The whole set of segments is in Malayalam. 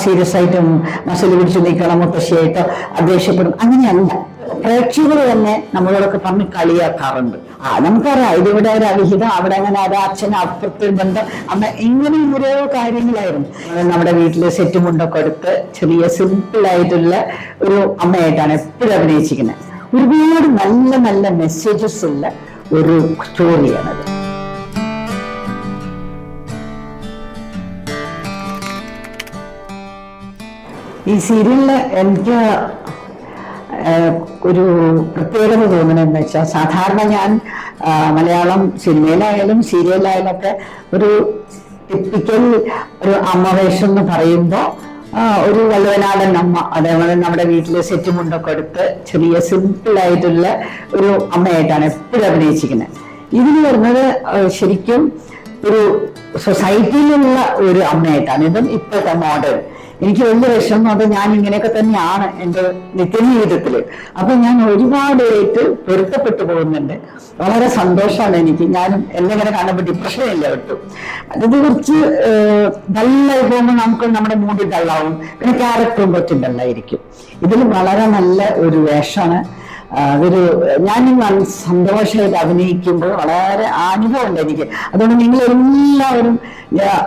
സീരിയസ് ആയിട്ടും മസിൽ പിടിച്ച് നിൽക്കണം മുത്തശ്ശിയായിട്ടോ ദേഷ്യപ്പെടും, അങ്ങനെയല്ല. പ്രേക്ഷകർ തന്നെ നമ്മളോടൊക്കെ പറഞ്ഞ് കളിയാക്കാറുണ്ട്. നമുക്കറിയാം ഇതിവിടെ ഒരു അവിഹിതം, അവിടെ അങ്ങനെ ഒരു അച്ഛൻ അപ്പുറത്ത് ബന്ധം, അമ്മ, ഇങ്ങനെ ഓരോ കാര്യങ്ങളായിരുന്നു. നമ്മുടെ വീട്ടില് സെറ്റ് മുണ്ടൊക്കെ എടുത്ത് ചെറിയ സിമ്പിൾ ആയിട്ടുള്ള ഒരു അമ്മയായിട്ടാണ് എപ്പോഴും അഭിനയിച്ചിരിക്കുന്നത്. ഒരുപാട് നല്ല നല്ല മെസ്സേജസ് ഉള്ള ഒരു സ്റ്റോറിയാണത്. ഈ സീരിയലില് എനിക്ക് ഒരു പ്രത്യേകത തോന്നണെന്ന് വെച്ചാൽ, സാധാരണ ഞാൻ മലയാളം സിനിമയിലായാലും സീരിയലായാലും ഒക്കെ ഒരു ടിപ്പിക്കൽ ഒരു അമ്മ വേഷം എന്ന് പറയുമ്പോൾ ഒരു വള്ളുവനാടൻ അമ്മ, അതേപോലെ നമ്മുടെ വീട്ടിലെ സെറ്റ് മുണ്ടൊക്കെ എടുത്ത് ചെറിയ സിമ്പിൾ ആയിട്ടുള്ള ഒരു അമ്മയായിട്ടാണ് എപ്പോഴും അഭിനയിച്ചിരിക്കുന്നത്. ഇതിന് വരുന്നത് ശരിക്കും ഒരു സൊസൈറ്റിയിലുള്ള ഒരു അമ്മയായിട്ടാണ്. ഇതും ഇപ്പോഴത്തെ മോഡേൺ. എനിക്ക് വലിയ വിഷമം അത് ഞാൻ ഇങ്ങനെയൊക്കെ തന്നെയാണ് എൻ്റെ നിത്യജീവിതത്തില്. അപ്പൊ ഞാൻ ഒരുപാടായിട്ട് പൊരുത്തപ്പെട്ടു പോകുന്നുണ്ട്. വളരെ സന്തോഷമാണ് എനിക്ക്. ഞാനും എന്നെങ്ങനെ കാണുമ്പോൾ ഡിപ്രഷനില്ല വിട്ടു. അത് കുറച്ച് ഡല്ലായി പോകുമ്പോൾ നമുക്ക് നമ്മുടെ മൂഡ് ഡള്ളാവും, പിന്നെ ക്യാരക്ടറും കുറച്ച് ഡള്ളായിരിക്കും. ഇതിൽ വളരെ നല്ല ഒരു വേഷമാണ്. അതൊരു ഞാൻ സന്തോഷമായിട്ട് അഭിനയിക്കുമ്പോൾ വളരെ അനുഭവമുണ്ട് എനിക്ക്. അതുകൊണ്ട് നിങ്ങൾ എല്ലാവരും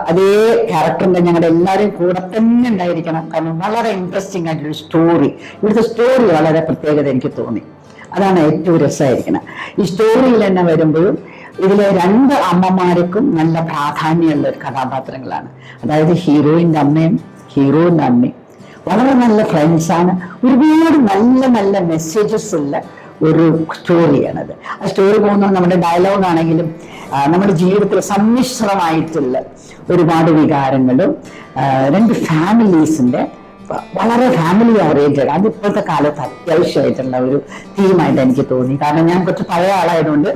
അതേ ക്യാരക്ടറിന്റെ ഞങ്ങളുടെ എല്ലാവരും കൂടെ തന്നെ ഉണ്ടായിരിക്കണം. കാരണം വളരെ ഇൻട്രസ്റ്റിംഗ് ആയിട്ടൊരു സ്റ്റോറി, ഇവിടുത്തെ സ്റ്റോറി വളരെ പ്രത്യേകത എനിക്ക് തോന്നി. അതാണ് ഏറ്റവും രസമായിരിക്കണം. ഈ സ്റ്റോറിയിൽ തന്നെ വരുമ്പോഴും ഇതിലെ രണ്ട് അമ്മമാർക്കും നല്ല പ്രാധാന്യമുള്ള ഒരു കഥാപാത്രങ്ങളാണ്. അതായത് ഹീറോയിൻ്റെ അമ്മയും ഹീറോയിൻ്റെ അമ്മയും വളരെ നല്ല ഫ്രണ്ട്സാണ്. ഒരുപാട് നല്ല നല്ല മെസ്സേജസ് ഉള്ള ഒരു സ്റ്റോറിയാണത്. ആ സ്റ്റോറി പോകുന്നത് നമ്മുടെ ഡയലോഗാണെങ്കിലും നമ്മുടെ ജീവിതത്തിൽ സമ്മിശ്രമായിട്ടുള്ള ഒരുപാട് വികാരങ്ങളും രണ്ട് ഫാമിലീസിന്റെ വളരെ ഫാമിലി ഓറിയന്റഡ്, അത് ഇപ്പോഴത്തെ കാലത്ത് അത്യാവശ്യമായിട്ടുള്ള ഒരു തീമായിട്ട് എനിക്ക് തോന്നി. കാരണം ഞാൻ കുറച്ച് പഴയ ആളായതുകൊണ്ട്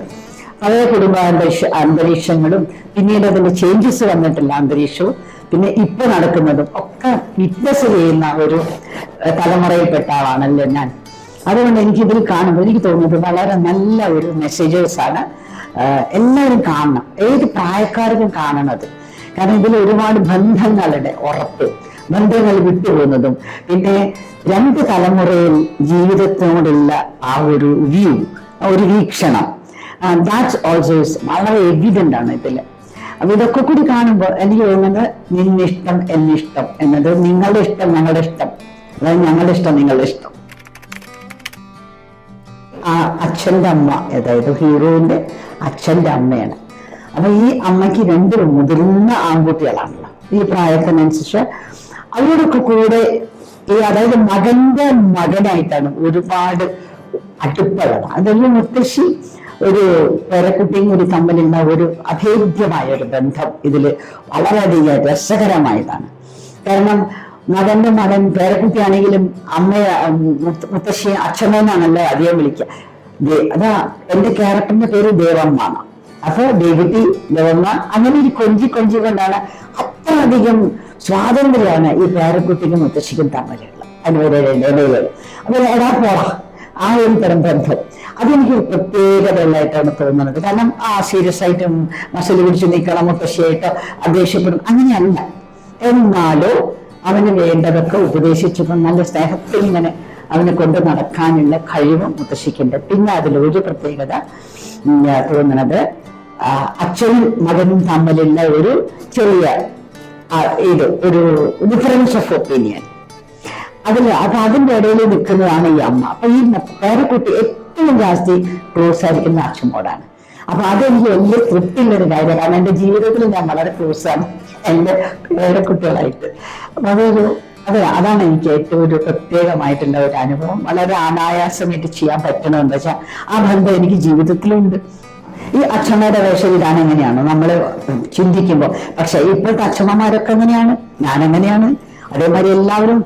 പഴയ കുടുംബ അന്തരീക്ഷങ്ങളും പിന്നീട് അതിന്റെ ചേഞ്ചസ് വന്നിട്ടുള്ള അന്തരീക്ഷവും പിന്നെ ഇപ്പൊ നടക്കുന്നതും ഒക്കെ വിറ്റ്നസ് ചെയ്യുന്ന ഒരു തലമുറയിൽപ്പെട്ട ആളാണല്ലോ ഞാൻ. അതുകൊണ്ട് എനിക്കിതിൽ കാണുമ്പോൾ എനിക്ക് തോന്നുന്നത് വളരെ നല്ല ഒരു മെസ്സേജസ് ആണ്. എല്ലാവരും കാണണം, ഏത് പ്രായക്കാർക്കും കാണണത്. കാരണം ഇതിൽ ഒരുപാട് ബന്ധങ്ങളുടെ ഉറപ്പ്, ബന്ധങ്ങൾ വിട്ടുപോകുന്നതും പിന്നെ രണ്ട് തലമുറയിൽ ജീവിതത്തിനോടുള്ള ആ ഒരു വ്യൂ, ഒരു വീക്ഷണം, ദാറ്റ്സ് ഓൾസോ വളരെ എവിഡന്റ് ആണ് ഇതിൽ. അപ്പൊ ഇതൊക്കെ കൂടി കാണുമ്പോൾ എനിക്ക് തോന്നുന്നത് നിന്നിഷ്ടം എന്നിഷ്ടം എന്നത് നിങ്ങളുടെ ഇഷ്ടം ഞങ്ങളുടെ ഇഷ്ടം, അതായത് ഞങ്ങളുടെ ഇഷ്ടം നിങ്ങളുടെ ഇഷ്ടം. ആ അച്ഛൻ്റെ അമ്മ, അതായത് ഹീറോയിന്റെ അച്ഛൻ്റെ അമ്മയാണ്. അപ്പൊ ഈ അമ്മയ്ക്ക് രണ്ട് മുതിർന്ന ആൺകുട്ടികളാണല്ലോ ഈ പ്രായത്തിനനുസരിച്ച്. അവരോടൊക്കെ കൂടെ ഈ അതായത് മകന്റെ മകനായിട്ടാണ് ഒരുപാട് അടുപ്പമുള്ളത്. അതെല്ലാം മുത്തശ്ശി ഒരു പേരക്കുട്ടിയും കൂടി തമ്മിലുള്ള ഒരു അഭേദ്യമായ ഒരു ബന്ധം ഇതില് വളരെയധികം രസകരമായതാണ്. കാരണം മകന്റെ മകൻ പേരക്കുട്ടിയാണെങ്കിലും അമ്മയെ മുത്തശ്ശിയെ അച്ഛനെന്നാണല്ലോ അധികം വിളിക്കുക. അതാ എന്റെ ക്യാരക്ടറിന്റെ പേര് ദേവമ്മ. അപ്പൊ ദേവട്ടി ദേവമ്മ അങ്ങനെ ഒരു കൊഞ്ചി കൊണ്ടാണ് അത്രയധികം സ്വാതന്ത്ര്യമാണ് ഈ പേരക്കുട്ടിക്കും മുത്തശ്ശിക്കും തമ്മിലുള്ള അനുഭവ. അപ്പൊ എടാ പോടാ ആ ഒരു തരം ബന്ധം അതെനിക്ക് പ്രത്യേകതകളായിട്ടാണ് തോന്നുന്നത്. കാരണം സീരിയസ് ആയിട്ടും മസിൽ പിടിച്ച് നിൽക്കണം മുത്തശ്ശിയായിട്ടോ ദേഷ്യപ്പെടും, അങ്ങനെയല്ല. എന്നാലോ അവന് വേണ്ടതൊക്കെ ഉപദേശിച്ചപ്പോൾ നല്ല സ്നേഹത്തിൽ ഇങ്ങനെ അവനെ കൊണ്ട് നടക്കാനുള്ള കഴിവ് മുത്തശ്ശിക്കുണ്ട്. പിന്നെ അതിലൊരു പ്രത്യേകത തോന്നുന്നത് അച്ഛനും മകനും തമ്മിലുള്ള ഒരു ചെറിയ ഒരു ഡിഫറൻസ് ഓഫ് ഒപ്പീനിയൻ, അതിന്റെ ഇടയിൽ നിൽക്കുന്നതാണ് ഈ അമ്മ. അപ്പൊ ഈ പേരക്കുട്ടി ഏറ്റവും ജാസ്തി ക്ലോസ് ആയിരിക്കുന്ന അച്ഛനോടാണ്. അപ്പൊ അതെനിക്ക് വലിയ തൃപ്തിയുള്ളൊരു കാര്യമാണ്. കാരണം എന്റെ ജീവിതത്തിൽ ഞാൻ വളരെ ക്ലോസ് ആണ് എന്റെ പേരക്കുട്ടികളായിട്ട്. അപ്പൊ അതാണ് എനിക്ക് ഏറ്റവും ഒരു പ്രത്യേകമായിട്ടുള്ള ഒരു അനുഭവം. വളരെ അനായാസമായിട്ട് ചെയ്യാൻ പറ്റണമെന്ന് വെച്ചാൽ ആ ബന്ധം എനിക്ക് ജീവിതത്തിലുണ്ട്. ഈ അച്ഛമ്മയുടെ വേഷം ഇതാണ് എങ്ങനെയാണോ നമ്മൾ ചിന്തിക്കുമ്പോൾ. പക്ഷെ ഇപ്പോഴത്തെ അച്ഛമ്മമാരൊക്കെ എങ്ങനെയാണ്, ഞാനെങ്ങനെയാണ്, അതേമാതിരി എല്ലാവരും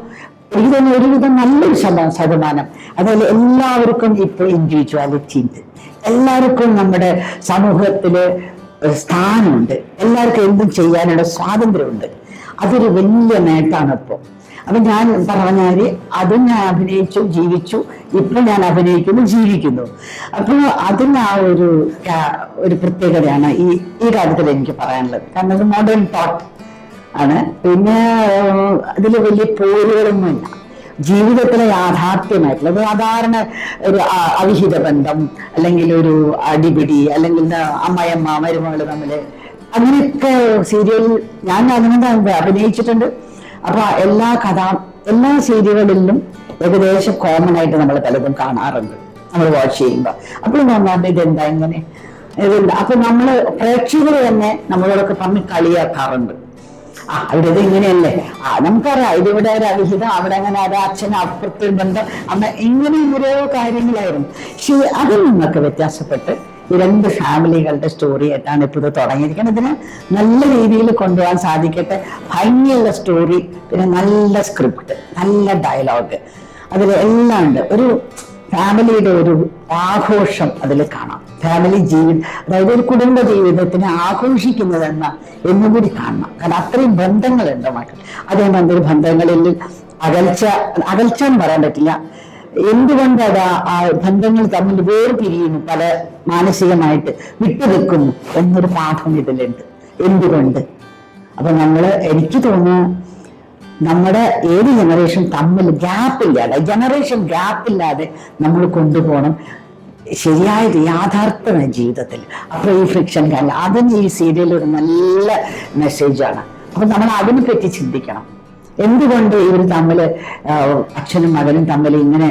എനിക്ക് തന്നെ ഒരുവിധം നല്ലൊരു ശതമാനം. അതുപോലെ എല്ലാവർക്കും ഇപ്പോൾ ഇൻഡിവിജ്വാലിറ്റി ഉണ്ട്, എല്ലാവർക്കും നമ്മുടെ സമൂഹത്തില് സ്ഥാനമുണ്ട്, എല്ലാവർക്കും എന്തും ചെയ്യാനുള്ള സ്വാതന്ത്ര്യമുണ്ട്. അതൊരു വലിയ നേട്ടമാണ് ഇപ്പോൾ. അപ്പൊ ഞാൻ പറഞ്ഞാല് അതും ഞാൻ അഭിനയിച്ചു ജീവിച്ചു, ഇപ്പൊ ഞാൻ അഭിനയിക്കുന്നു ജീവിക്കുന്നു. അപ്പൊ അതിന് ആ ഒരു പ്രത്യേകതയാണ് ഈ കാര്യത്തിൽ എനിക്ക് പറയാനുള്ളത്. കാരണം ഇത് മോഡേൺ തോട്ട്, ആണ്. പിന്നെ അതിൽ വലിയ പോരുകളൊന്നുമില്ല. ജീവിതത്തിലെ യാഥാർത്ഥ്യമായിട്ടുള്ള സാധാരണ ഒരു അവിഹിത ബന്ധം, അല്ലെങ്കിൽ ഒരു അടിപിടി, അല്ലെങ്കിൽ അമ്മയമ്മ മരുമകള് തമ്മില്, അങ്ങനെയൊക്കെ സീരിയലിൽ ഞാൻ അതിനകത്ത് അഭിനയിച്ചിട്ടുണ്ട്. അപ്പൊ എല്ലാ സീരിയലുകളിലും ഏകദേശം കോമൺ ആയിട്ട് നമ്മൾ പലതും കാണാറുണ്ട് നമ്മൾ വാച്ച് ചെയ്യുമ്പോൾ. അപ്പോഴും തോന്നാറുണ്ട് ഇതെന്താ ഇങ്ങനെ, ഇതെന്താ. അപ്പൊ നമ്മള് പ്രേക്ഷകർ തന്നെ നമ്മളോടൊക്കെ പറഞ്ഞ് കളിയാക്കാറുണ്ട്. അവിടെ ഇത് ഇങ്ങനെയല്ലേ, നമുക്കറിയാം ഇതിവിടെ ഒരു അവിഹിതം, അവിടെ അങ്ങനെ ഒരു അച്ഛൻ അപ്പുറത്ത് ബന്ധം, അമ്മ, ഇങ്ങനെ ഓരോ കാര്യങ്ങളായിരുന്നു. പക്ഷെ അതിൽ നിന്നൊക്കെ വ്യത്യാസപ്പെട്ട് ഈ 2 ഫാമിലികളുടെ സ്റ്റോറി ആയിട്ടാണ് ഇപ്പോൾ ഇത് തുടങ്ങിയിരിക്കുന്നത്. ഇതിന് നല്ല രീതിയിൽ കൊണ്ടുപോകാൻ സാധിക്കട്ടെ. ഭംഗിയുള്ള സ്റ്റോറി, പിന്നെ നല്ല സ്ക്രിപ്റ്റ്, നല്ല ഡയലോഗ്, അതിലെല്ലാം ഉണ്ട്. ഒരു ഫാമിലിയുടെ ഒരു ആഘോഷം അതിൽ കാണാം. ഫാമിലി ജീവിതം, അതായത് ഒരു കുടുംബ ജീവിതത്തിനെ ആഘോഷിക്കുന്നതെന്ന എന്നുകൂടി കാണണം. കാരണം അത്രയും ബന്ധങ്ങളുണ്ട് മക്കൾ. അതേമാതിരി ഒരു ബന്ധങ്ങളിൽ അകൽച്ച എന്ന് പറയാൻ പറ്റില്ല. എന്തുകൊണ്ട് ആ ബന്ധങ്ങൾ തമ്മിൽ വേർപിരിയുന്നു, പല മാനസികമായിട്ട് വിട്ടുനിൽക്കുന്നു എന്നൊരു പാഠം ഇതിലുണ്ട്. എന്തുകൊണ്ട്? അപ്പൊ എനിക്ക് തോന്നുന്നു നമ്മുടെ ഏത് ജനറേഷൻ തമ്മിൽ ജനറേഷൻ ഗ്യാപ്പില്ലാതെ നമ്മൾ കൊണ്ടുപോകണം ശരിയായ യാഥാർത്ഥ്യമായ ജീവിതത്തിൽ. അപ്പൊ ഈ ഫ്രിക്ഷൻ കാര്യം അതും ഈ സീരിയൽ ഒരു നല്ല മെസ്സേജാണ്. അപ്പൊ നമ്മൾ അതിനെ പറ്റി ചിന്തിക്കണം. എന്തുകൊണ്ട് ഇവർ തമ്മില്, അച്ഛനും മകനും തമ്മിൽ ഇങ്ങനെ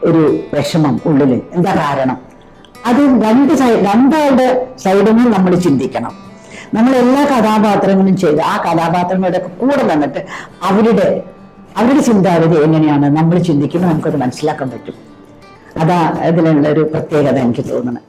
ഒരു വിഷമം ഉള്ളില്, എന്താ കാരണം? അത് രണ്ടാളുടെ സൈഡിൽ നിന്ന് നമ്മൾ ചിന്തിക്കണം. നമ്മൾ എല്ലാ കഥാപാത്രങ്ങളും ചെയ്ത് ആ കഥാപാത്രങ്ങളുടെ കൂടെ വന്നിട്ട് അവരുടെ ചിന്താഗതി എങ്ങനെയാണ് നമ്മൾ ചിന്തിക്കുന്നത് നമുക്കത് മനസ്സിലാക്കാൻ പറ്റും. അതാ ഇതിലുള്ള ഒരു പ്രത്യേകത എനിക്ക് തോന്നുന്നത്.